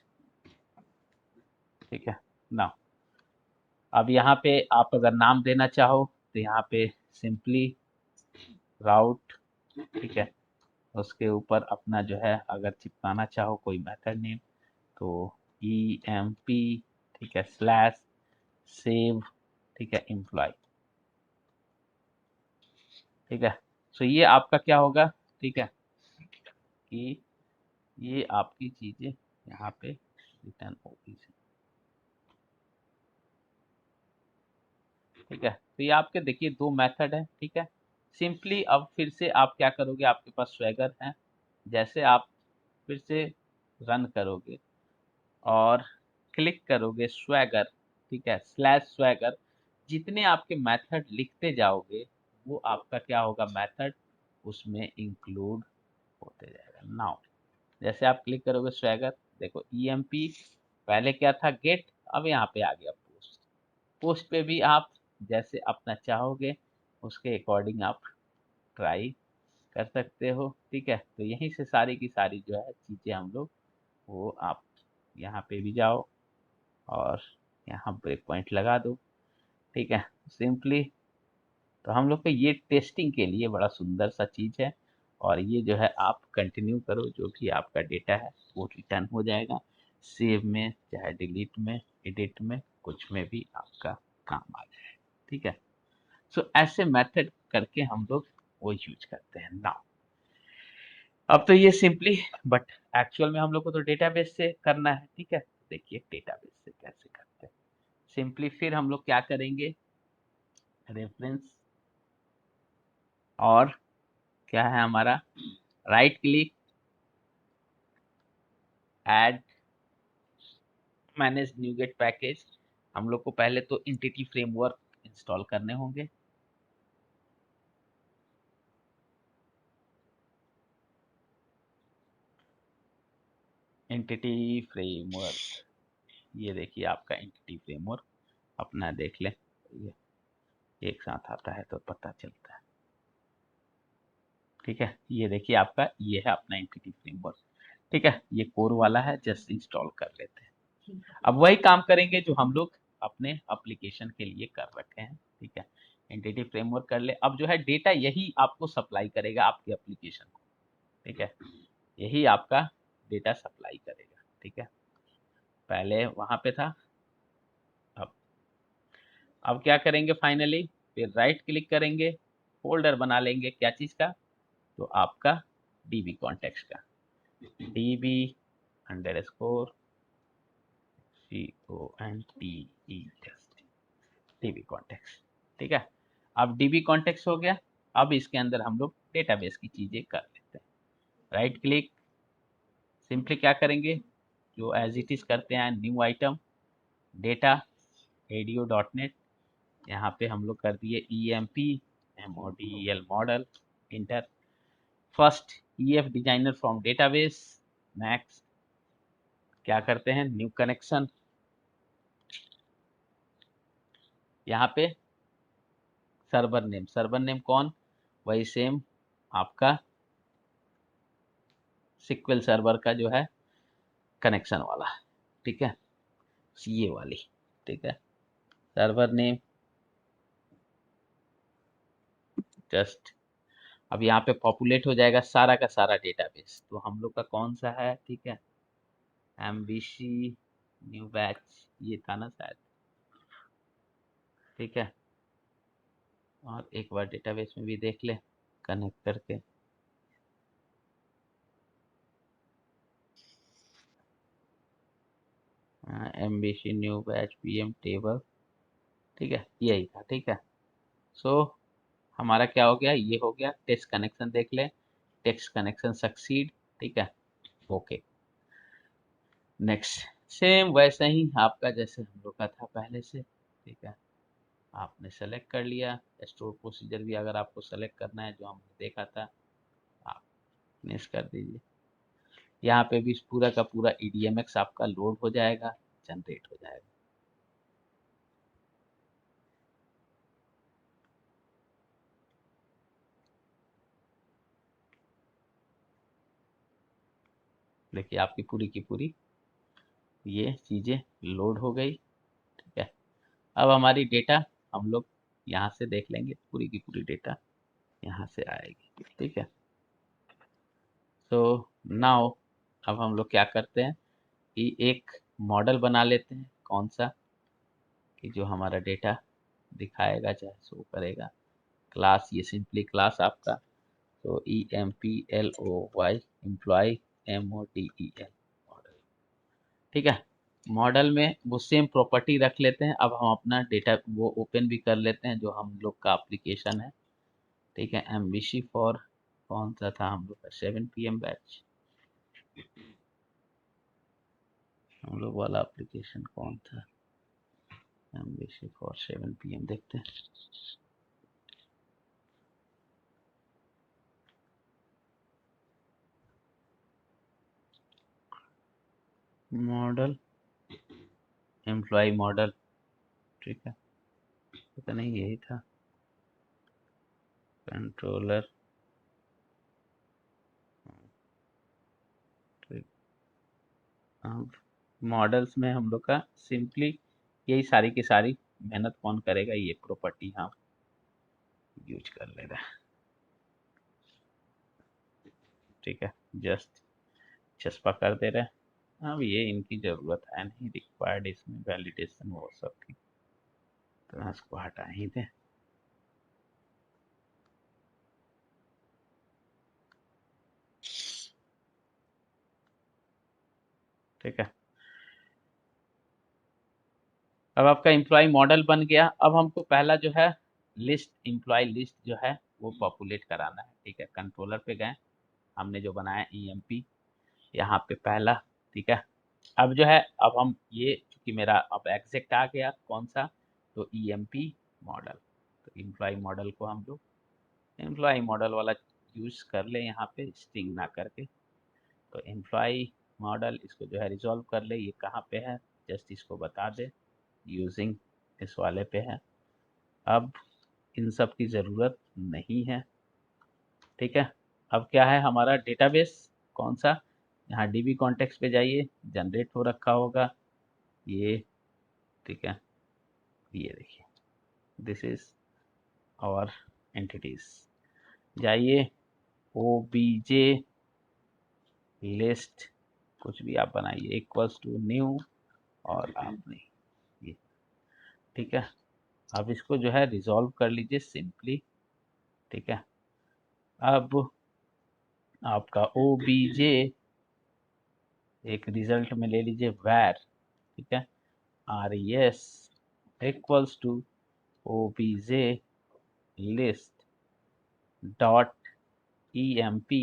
ठीक है ना। अब यहाँ पे आप अगर नाम देना चाहो तो यहाँ पे सिंपली राउट, ठीक है, उसके ऊपर अपना जो है अगर चिपकाना चाहो कोई मेथड नेम तो EMP, ठीक है, स्लैश सेव, ठीक है, एम्प्लॉय, ठीक है। सो ये आपका क्या होगा, ठीक है, कि ये आपकी चीजें यहाँ पे रिटर्न होगी, ठीक है। तो ये आपके देखिए दो मेथड है, ठीक है। सिंपली अब फिर से आप क्या करोगे, आपके पास स्वैगर है, जैसे आप फिर से रन करोगे और क्लिक करोगे स्वैगर, ठीक है, स्लैश स्वैगर, जितने आपके मेथड लिखते जाओगे वो आपका क्या होगा, मेथड उसमें इंक्लूड होते जाएगा। नाउ जैसे आप क्लिक करोगे स्वैगर, देखो EMP पहले क्या था गेट, अब यहाँ पे आ गया पोस्ट, पोस्ट पे भी आप जैसे अपना चाहोगे उसके अकॉर्डिंग आप ट्राई कर सकते हो, ठीक है। तो यहीं से सारी की सारी जो है चीज़ें हम लोग वो आप यहाँ पे भी जाओ और यहाँ ब्रेक पॉइंट लगा दो, ठीक है, सिंपली। तो हम लोग को ये टेस्टिंग के लिए बड़ा सुंदर सा चीज़ है, और ये जो है आप कंटिन्यू करो, जो भी आपका डेटा है वो रिटर्न हो जाएगा, सेव में चाहे डिलीट में एडिट में कुछ में भी आपका काम आ जाए, ठीक है। सो ऐसे मेथड करके हम लोग वो यूज करते हैं। नाउ अब तो ये सिंपली, बट एक्चुअल में हम लोग को तो डेटाबेस से करना है, ठीक है। देखिए डेटाबेस से कैसे करते हैं, सिंपली फिर हम लोग क्या करेंगे, रेफरेंस, और क्या है हमारा, right click, add manage NuGet package, हम लोग को पहले तो एंटिटी फ्रेमवर्क इंस्टॉल करने होंगे, एंटिटी फ्रेमवर्क, ये देखिए आपका एंटिटी फ्रेमवर्क अपना देख लें, ये एक साथ आता है तो पता चलता है, ठीक है। ये देखिए आपका ये है अपना एंटिटी फ्रेमवर्क, ठीक है, ये कोर वाला है, जस्ट इंस्टॉल कर लेते हैं। अब वही काम करेंगे जो हम लोग अपने एप्लीकेशन के लिए कर रखे हैं, ठीक है। एंटिटी फ्रेमवर्क कर ले, अब जो है डेटा यही आपको सप्लाई करेगा आपके एप्लीकेशन को, ठीक है, यही आपका डेटा सप्लाई करेगा, ठीक है। पहले वहां पे था, अब अब क्या करेंगे फाइनली, फिर राइट क्लिक करेंगे, फोल्डर बना लेंगे, क्या चीज का, तो आपका DB कॉन्टेक्स्ट का, DB underscore CONTEXT, DB context, ठीक है। अब DB कॉन्टेक्स्ट हो गया, अब इसके अंदर हम लोग डेटाबेस की चीजें कर लेते हैं। राइट क्लिक, सिंपली क्या करेंगे, जो एज इट इज करते हैं, न्यू आइटम, डेटा ADO.NET, यहाँ पे हम लोग कर दिए EMP MODEL model, inter, first EF designer from database, next क्या करते हैं, न्यू कनेक्शन, यहाँ पे सर्वर नेम कौन, वही सेम आपका सिक्वल सर्वर का जो है कनेक्शन वाला, ठीक है, CA वाली, ठीक है, सर्वर नेम जस्ट। अब यहाँ पे पॉपुलेट हो जाएगा सारा का सारा डेटाबेस, तो हम लोग का कौन सा है, ठीक है, MVC न्यू बैच, ये था ना शायद, ठीक है। और एक बार डेटाबेस में भी देख ले कनेक्ट करके। MVC new batch PM table, ठीक है, यही था। ठीक है, सो हमारा क्या हो गया, ये हो गया। टेस्ट कनेक्शन देख ले, टेक्स्ट कनेक्शन सक्सीड। ठीक है, ओके। नेक्स्ट सेम वैसे ही आपका जैसे हम लोग का था पहले से। ठीक है, आपने सेलेक्ट कर लिया। स्टोर प्रोसीजर भी अगर आपको सेलेक्ट करना है जो हमने देखा था, आप फिनिश कर दीजिए। यहाँ पे भी पूरा का पूरा EDMX आपका लोड हो जाएगा, जनरेट हो जाएगा। देखिए आपकी पूरी की पूरी ये चीज़ें लोड हो गई। ठीक है, अब हमारी डेटा हम लोग यहाँ से देख लेंगे, पूरी की पूरी डेटा यहाँ से आएगी। ठीक है, तो नाउ अब हम लोग क्या करते हैं कि एक मॉडल बना लेते हैं। कौन सा, कि जो हमारा डेटा दिखाएगा चाहे शो करेगा। क्लास, ये सिंपली क्लास आपका, तो EMPLOY एम्प्लॉय MODEL मॉडल। ठीक है, मॉडल में वो सेम प्रॉपर्टी रख लेते हैं। अब हम अपना डेटा वो ओपन भी कर लेते हैं जो हम लोग का एप्लीकेशन है। ठीक है, MVC फॉर कौन सा था हम लोग का, 7 PM बैच। हम लोग वाला एप्लीकेशन कौन था, MVC फॉर 7 PM, देखते हैं। Model, employ model. ठीक है, पता नहीं यही था। कंट्रोलर, ठीक। अब मॉडल्स में हम लोग का सिंपली यही सारी की सारी मेहनत कौन करेगा, ये प्रॉपर्टी हम यूज कर ले रहे हैं। ठीक है, जस्ट चस्पा कर दे रहे हैं। अब ये इनकी ज़रूरत है नहीं, रिक्वायर्ड इसमें वैलिडेशन वो सब की, तो इसको हटा ही दें। ठीक है, अब आपका एम्प्लॉय मॉडल बन गया। अब हमको पहला जो है लिस्ट, एम्प्लॉय लिस्ट जो है वो पॉपुलेट कराना है। ठीक है, कंट्रोलर पे गए, हमने जो बनाया EMP, यहाँ पे पहला। ठीक है, अब जो है, अब हम ये चूंकि मेरा अब एग्जैक्ट आ गया कौन सा, तो EMP मॉडल, तो एम्प्लॉय मॉडल को हम लोग एम्प्लॉय मॉडल वाला यूज कर ले, यहाँ पे स्ट्रिंग ना करके। तो एम्प्लॉय मॉडल, इसको जो है रिजॉल्व कर ले, ये कहाँ पे है, जस्ट इसको बता दे, यूजिंग इस वाले पे है। अब इन सब की ज़रूरत नहीं है। ठीक है, अब क्या है हमारा डेटाबेस कौन सा, यहाँ DB कॉन्टेक्स्ट पे जाइए, जनरेट हो रखा होगा ये। ठीक है, ये देखिए, दिस इज आवर एंटिटीज। जाइए OBJ लिस्ट, कुछ भी आप बनाइए, इक्वल्स टू न्यू, और आपने ये। ठीक है, अब इसको जो है रिजॉल्व कर लीजिए सिंपली। ठीक है, अब आपका OBJ एक रिजल्ट में ले लीजिए वैर। ठीक है, RES equals to OBJ list dot EMP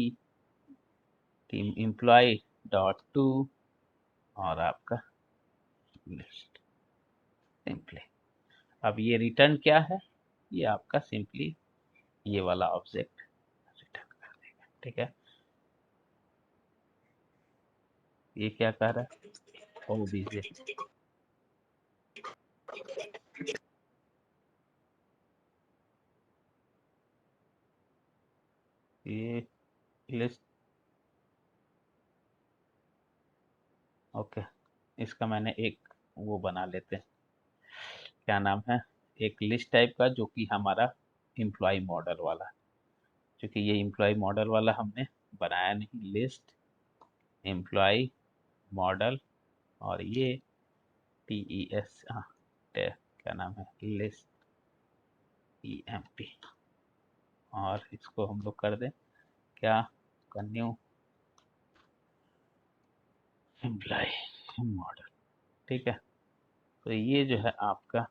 team employ dot to, और आपका लिस्ट सिंपली। अब ये रिटर्न क्या है, ये आपका सिंपली ये वाला ऑब्जेक्ट रिटर्न कर देगा। ठीक है, ये क्या कह रहा है, OBJ ये लिस्ट। ओके, इसका मैंने एक वो बना लेते हैं, क्या नाम है, एक लिस्ट टाइप का, जो कि हमारा एम्प्लॉय मॉडल वाला, क्योंकि ये एम्प्लॉय मॉडल वाला हमने बनाया नहीं। लिस्ट एम्प्लॉय मॉडल, और ये TES, हाँ, क्या नाम है, लिस्ट EMP और इसको हम लोग कर दें क्या, न्यू एम्प्लॉय मॉडल, ठीक है। तो ये जो है आपका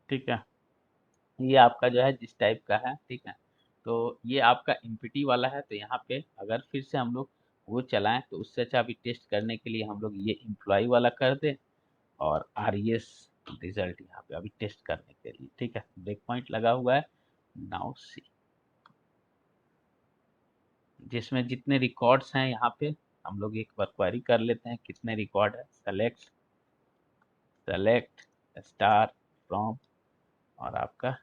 ठीक है, ये आपका जो है जिस टाइप का है, ठीक है। तो ये आपका एमपीटी वाला है, तो यहाँ पे अगर फिर से हम लोग वो चलाएं तो उससे अच्छा अभी टेस्ट करने के लिए हम लोग ये एम्प्लॉय वाला कर दें और RES रिजल्ट यहाँ पे अभी टेस्ट करने के लिए, ठीक है। ब्रेक पॉइंट लगा हुआ है, नाउ सी, जिसमें जितने रिकॉर्ड्स हैं यहाँ पे हम लोग एक बार क्वेरी कर लेते हैं कितने रिकॉर्ड है। सेलेक्ट स्टार फ्रॉम और आपका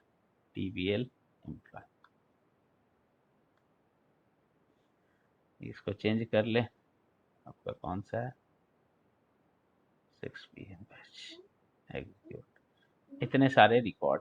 TBL एम्प्लॉय, इसको चेंज कर ले, आपका कौन सा है 6 PM बैच एग्जीक्यूट। इतने सारे रिकॉर्ड